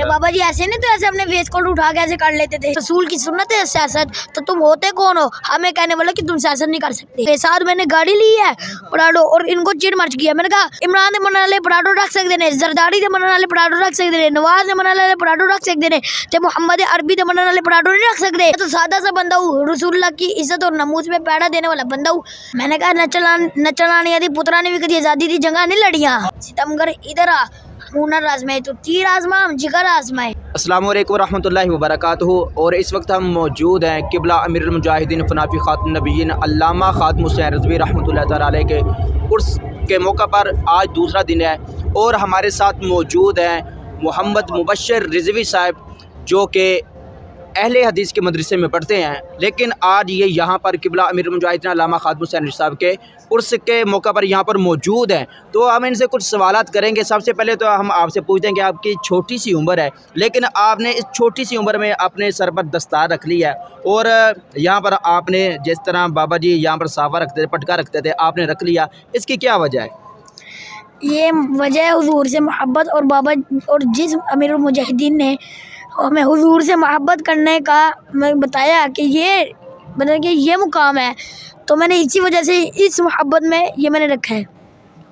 अरे बाबा जी ऐसे नहीं, तो ऐसे अपने वेस्ट कोट उठा के ऐसे कर लेते थे। रसूल की सुन्नत है सियासत, तो तुम होते कौन हो हमें कहने वाले कि तुम सियासत नहीं कर सकते। मेरे साथ मैंने गाड़ी ली है पराडो, और इनको चिड़ मच गया। मैंने कहा इमरान दे मनने वाले पराडो रख सकते ने, जरदारी दे मनने वाले पराडो रख सकते ने, नवाज दे मनने वाले पराडो रख सकते ने, ते मोहम्मद अरबी दे मनने वाले पराडो नहीं रख सकते। तो सादा सा बंदा हूँ, रसूलुल्लाह की इज्जत और नमूज में पैड़ा देने वाला बंदा हूँ। मैंने कहा नचलानी यदि पुत्रा ने भी कभी आज़ादी की जंगा नहीं लड़ियाँ। सितमगर इधर आ, हुनर आजमाए तो तीर आजमा, हम जिगर आजमाए। अस्सलाम वालेकुम रहमतुल्लाहि व बरकातहू। और इस वक्त हम मौजूद हैं किबला अमीरुल मुजाहिदीन फनाफी खातुन नबीयीन अल्लामा ख़ातमुल हुसैन रिज़वी रहमतुल्लाहि तआला अलैह के उर्स के मौका पर आज दूसरा दिन है, और हमारे साथ मौजूद हैं मोहम्मद मुबश्शिर रिज़वी साहब, जो कि अहले हदीस के मदरसे में पढ़ते हैं, लेकिन आज ये यहाँ पर किबला अमीरुल मुजाहिदीन अल्लामा ख़ातमुल हुसैन रिज़वी साहब के उर्स के मौका पर यहाँ पर मौजूद हैं। तो हम इनसे कुछ सवालात करेंगे। सबसे पहले तो हम आपसे पूछते हैं कि आपकी छोटी सी उम्र है, लेकिन आपने इस छोटी सी उम्र में अपने सर पर दस्तार रख ली है, और यहाँ पर आपने जिस तरह बाबा जी यहाँ पर साफा रखते थे, पटका रखते थे, आपने रख लिया, इसकी क्या वजह है? ये वजह है हुजूर से मोहब्बत, और बाबा और जिस अमीरुल मुजाहिदीन ने हमें हुजूर से मोहब्बत करने का मैं बताया कि ये मतलब कि ये मुकाम है, तो मैंने इसी वजह से इस मोहब्बत में ये मैंने रखा है।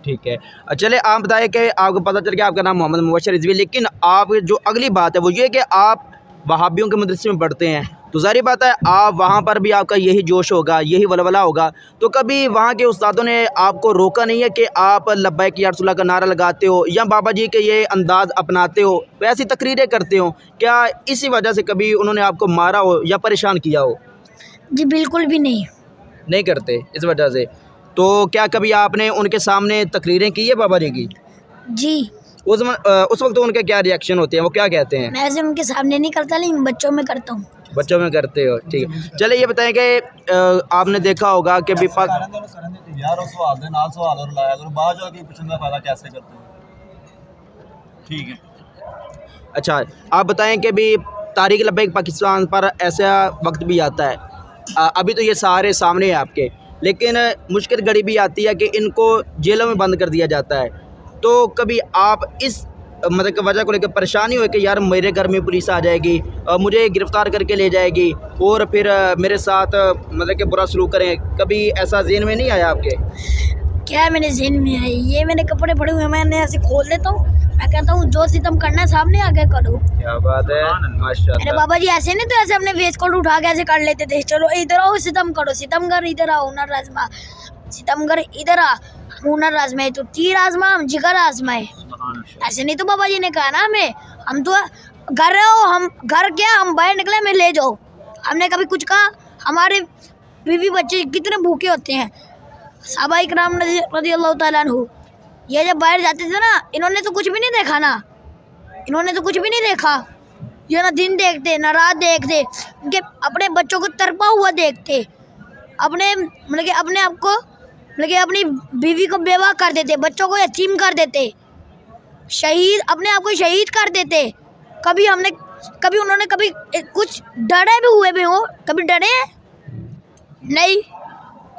ठीक है, चले आप बताएं कि आपको पता चल गया आपका नाम मोहम्मद मुबश्शिर रिज़वी, लेकिन आप जो अगली बात है वो ये कि आप वहाबियों के मदरसे में पढ़ते हैं, तो ज़ाहिर बात है आप वहाँ पर भी आपका यही जोश होगा, यही वलवला होगा। तो कभी वहाँ के उस्तादों ने आपको रोका नहीं है कि आप लब्बैक या रसूलल्लाह का नारा लगाते हो या बाबा जी के ये अंदाज़ अपनाते हो, वैसी तकरीरें करते हो? क्या इसी वजह से कभी उन्होंने आपको मारा हो या परेशान किया हो? जी बिल्कुल भी नहीं करते इस वजह से। तो क्या कभी आपने उनके सामने तकरीरें की है बाबा जी की? जी। उस वक्त उनके क्या रिएक्शन होते हैं, वो क्या कहते हैं? मैं ऐसे उनके सामने नहीं करता, लेकिन बच्चों में करता हूँ। बच्चों में करते हो, ठीक है। चले ये बताएं कि आपने देखा होगा कि ठीक है। अच्छा, आप बताएं कि भी तारीख़ लब्बैक पाकिस्तान पर ऐसा वक्त भी आता है, अभी तो ये सारे सामने हैं आपके, लेकिन मुश्किल घड़ी भी आती है कि इनको जेलों में बंद कर दिया जाता है। तो कभी आप इस मतलब कि वजह को लेकर परेशानी हो कि यार मेरे घर में पुलिस आ जाएगी, मुझे गिरफ़्तार करके ले जाएगी और फिर मेरे साथ मतलब कि बुरा सलूक करें, कभी ऐसा ज़हन में नहीं आया आपके? क्या मेरे ज़हन में है, ये मैंने कपड़े पड़े हुए मैंने ऐसे खोल देता हूँ, मैं कहता हूँ जो सितम करना है सामने आके करो। क्या बात है, माशाल्लाह। अरे बाबा जी ऐसे नहीं, तो ऐसे अपने वेस्ट कोट उठा के ऐसे कर लेते थे। चलो इधर आओ सितम करो, सितमगर इधर आओ, हुनर आजमा, सितमगर इधर आ, हुनर आजमाए तो तीर आजमा, हम जिगर आजमाए। ऐसे नहीं तो बाबा जी ने कहा ना हमें, हम तो घर रहो, हम घर क्या हम बाहर निकले मैं ले जाओ, हमने कभी कुछ कहा? हमारे बीवी बच्चे कितने भूखे होते हैं, सहाबा इकराम रज़ियल्लाहु ताला अन्हु, ये जब बाहर जाते थे ना, इन्होंने तो कुछ भी नहीं देखा ना, इन्होंने तो कुछ भी नहीं देखा, ये ना दिन देखते ना रात देखते, उनके अपने बच्चों को तरपा हुआ देखते, अपने मतलब कि अपने आप को मतलब कि अपनी बीवी को बेवा कर देते, बच्चों को यतीम कर देते, शहीद अपने आप को शहीद कर देते। कभी उन्होंने कभी कुछ डरे भी हुए भी हो, कभी डरे हैं? नहीं,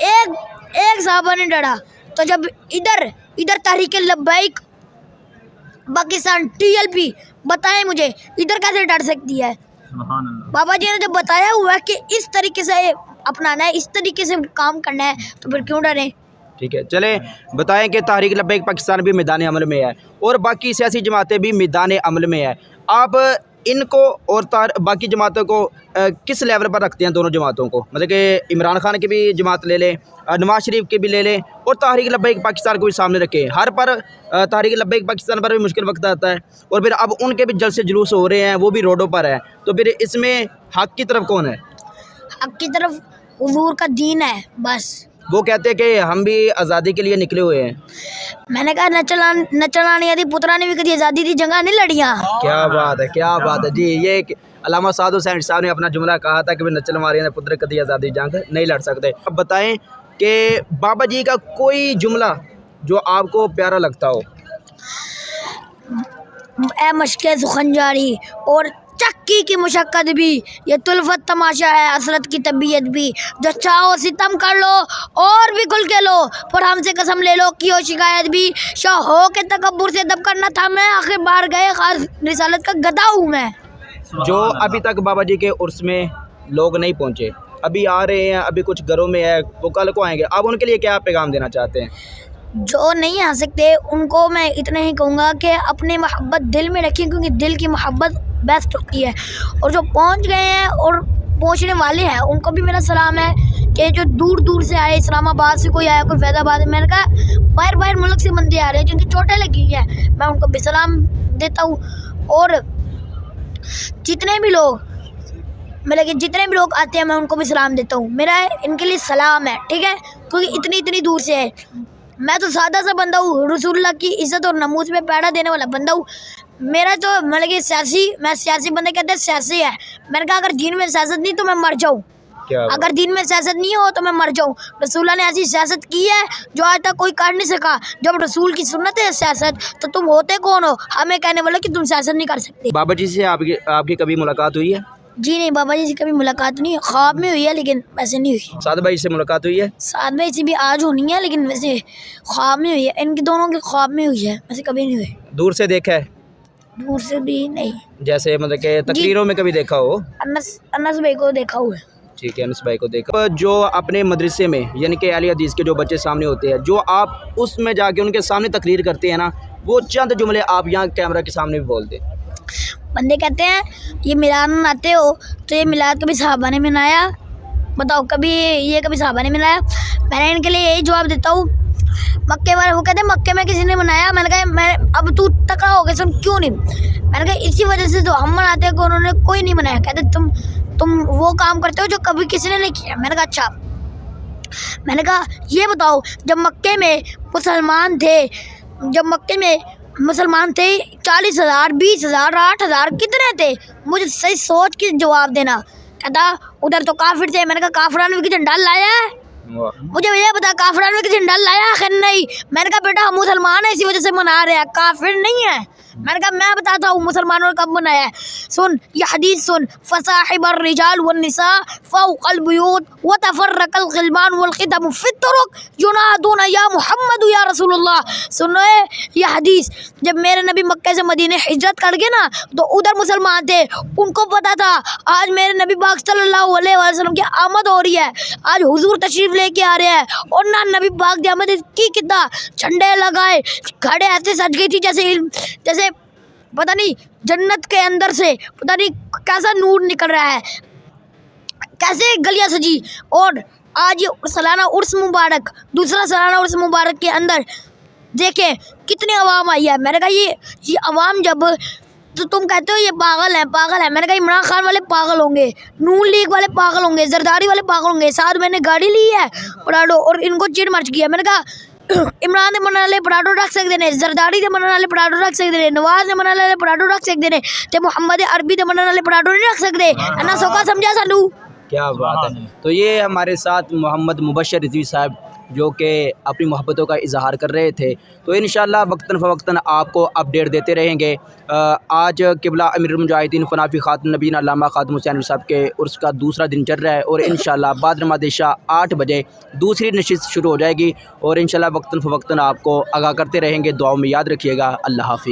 एक साहबा ने डरा। तो जब इधर तहरीक लब्बैक पाकिस्तान TLP, बताएं मुझे इधर कैसे डर सकती है? बाबा जी ने जब बताया हुआ है कि इस तरीके से अपनाना है, इस तरीके से काम करना है, तो फिर क्यों डरें? ठीक है, चले बताएं कि तहरीक लब्बैक पाकिस्तान भी मैदान अमल में है और बाकी सियासी जमातें भी मैदान अमल में है। आप इनको और बाकी जमातों को किस लेवल पर रखते हैं? दोनों जमातों को, मतलब कि इमरान खान की भी जमात ले लें, नवाज शरीफ की भी ले लें, और तहरीक लब्बैक पाकिस्तान को भी सामने रखें। हर पर तहरीक लब्बैक पाकिस्तान पर भी मुश्किल वक्त आता है, और फिर अब उनके भी जलसे जुलूस हो रहे हैं, वो भी रोडों पर है, तो फिर इसमें हक़ की तरफ कौन है? हक़ की तरफ हुजूर का दीन है बस। वो कहते हैं कि हम भी आज़ादी के लिए निकले हुए हैं। मैंने कहा नचलानी यदि पुत्रा ने भी कभी आज़ादी की जंगा नहीं लड़ियाँ। क्या बात है, क्या बात है जी। ये अल्लामा साद हुसैन साहब ने अपना जुमला कहा था कि नचल मारिया ने पुत्र कदी आज़ादी जंग नहीं लड़ सकते। अब बताएं कि बाबा जी का कोई जुमला जो आपको प्यारा लगता हो? ए मशके सुखन जारी और चक्की की मुशक्कत भी, ये तुल्फत तमाशा है असरत की तबीयत भी, जो चाहो सितम कर लो और भी खुल के लो, पर हमसे कसम ले लो कि हो शिकायत भी, शाह हो के तकब्बुर से दब करना था मैं, आखिर बार गए खास रिसालत का गदा हूँ मैं। जो अभी तक बाबा जी के उर्स में लोग नहीं पहुँचे, अभी आ रहे हैं, अभी कुछ घरों में है, वो कल को आएंगे, आप उनके लिए क्या पैगाम देना चाहते हैं? जो नहीं आ सकते उनको मैं इतना ही कहूँगा कि अपनी मोहब्बत दिल में रखें, क्योंकि दिल की मोहब्बत बेस्ट होती है। और जो पहुँच गए हैं और पहुँचने वाले हैं उनको भी मेरा सलाम है कि जो दूर दूर से आए, इस्लामाबाद से कोई आया, कोई फैज़ाबाद, मैंने कहा बाहर मुल्क से बंदे आ रहे हैं जिनकी चोटें लगी हैं, मैं उनको भी सलाम देता हूँ। और जितने भी लोग जितने भी लोग आते हैं मैं उनको भी सलाम देता हूँ, मेरा इनके लिए सलाम है, ठीक है, क्योंकि इतनी दूर से है। मैं तो सादा सा बंदा हूँ, रसूलुल्लाह की इज़्ज़त और नमूज़ में पैड़ा देने वाला बंदा हूँ। मेरा तो मैं सियासी बंदे कहते हैं सियासी है, मैंने कहा अगर दीन में सियासत नहीं तो मैं मर जाऊँ, अगर दीन में सियासत नहीं हो तो मैं मर जाऊँ। रसूलुल्लाह ने ऐसी सियासत की है जो आज तक कोई कर नहीं सका। जब रसूल की सुन्नत है सियासत, तो तुम होते कौन हो हमें कहने वाले कि तुम सियासत नहीं कर सकते। बाबा जी से आपकी कभी मुलाकात हुई है? जी नहीं, बाबा जी से कभी मुलाकात नहीं, ख्वाब में हुई है लेकिन वैसे नहीं हुई। साद भाई से मुलाकात हुई है? साद भाई से भी आज होनी है लेकिन वैसे ख्वाब में हुई है, इनके दोनों के ख्वाब में हुई है, वैसे कभी नहीं हुई। दूर से देखा है? दूर से भी नहीं, जैसे मतलब कि तकरीरों में कभी देखा हो? अनस भाई को देखा हुआ है। ठीक है, अनस भाई को देखा। जो अपने मदरसे में यानी कि अहले हदीस के जो बच्चे सामने होते हैं, जो आप उसमें जाके उनके सामने तकरीर करते हैं ना, वो चंद जुमले आप यहाँ कैमरा के सामने भी बोल दें। बंदे कहते हैं ये मिलाद मनाते हो तो ये मिलाद कभी सहाबा ने मनाया, बताओ कभी सहाबा ने मनाया? मैंने इनके लिए यही जवाब देता हूँ, मक्के वाले वो कहते हैं मक्के में किसी ने मनाया, मैंने कहा मैं अब तू तकड़ा हो गया सुन क्यों नहीं, मैंने कहा इसी वजह से तो हम मनाते हैं कि उन्होंने कोई नहीं मनाया। कहते तुम वो काम करते हो जो कभी किसी ने नहीं किया। मैंने कहा अच्छा, मैंने कहा ये बताओ जब मक्के में मुसलमान थे 40,000 20,000 8,000 कितने थे, मुझे सही सोच के जवाब देना। कहता उधर तो काफिर थे। मैंने कहा काफिरान में किसी डाल लाया है, मुझे ये बता काफिरान में किसी डाल लाया है? नहीं। मैंने कहा बेटा हम मुसलमान हैं इसी वजह से मना रहे हैं, काफिर नहीं है। मैंने कहा मैं बताता हूँ मुसलमानों ने कब मनाया है, सुन ये हदीस सुन, फसाहिबर रिजाल वन्निसा फौकल बुयूत व तफर्रकल गिलमान वल खिदम फित्तरुक युनादूना या मुहम्मद या रसूलुल्लाह। सुनो ये हदीस, जब मेरे नबी मक्के से मदीने हिजरत कर गए ना तो उधर मुसलमान थे, उनको पता था आज मेरे नबी पाक सल्लल्लाहु अलैहि वसल्लम की आमद हो रही है, आज हुजूर तशरीफ लेके आ रहे हैं। और ना नबी पाक की आमद की कितना झंडे लगाए, घड़े ऐसे सज गई थी जैसे पता नहीं जन्नत के अंदर से पता नहीं कैसा नूर निकल रहा है, कैसे गलियां सजी। और आज ये सालाना उर्स मुबारक, दूसरा सालाना उर्स मुबारक के अंदर देखें कितनी आवाम आई है। मैंने कहा ये आवाम जब तो तुम कहते हो ये पागल है, मैंने कहा इमरान खान वाले पागल होंगे, नून लीग वाले पागल होंगे, जरदारी वाले पागल होंगे। साथ मैंने गाड़ी ली है पराडो और इनको चिड़ मच गया। मैंने कहा इमरान दे मनने वाले पराठो रख सकते हैं, जरदारी दे मनने वाले पराठो रख सकते हैं, नवाज दे मनने वाले पराठो रख सकते हैं, ते मुहम्मद अरबी दे मनने वाले पराठो नहीं रख सकते। अन्ना सौका समझा सानू। क्या बात है। तो ये हमारे साथ मोहम्मद मुबशर रिजवी साहब जो कि अपनी मोहब्बतों का इजहार कर रहे थे, तो इंशाअल्लाह वक्तन फ़वक्तन आपको अपडेट देते रहेंगे। आज किबला अमीरुल मुजाहिदीन फ़नाफ़ी ख़ातुन नबीय्यीन अल्लामा ख़ातम हुसैन साहब के उर्स का दूसरा दिन चल रहा है और इंशाअल्लाह बाद नमाज़ इशा 8 बजे दूसरी नशिस्त शुरू हो जाएगी और इंशाअल्लाह वक्तन फ़वक्तन आपको आगाह करते रहेंगे। दुआओं में याद रखिएगा। अल्लाह हाफ़िज़।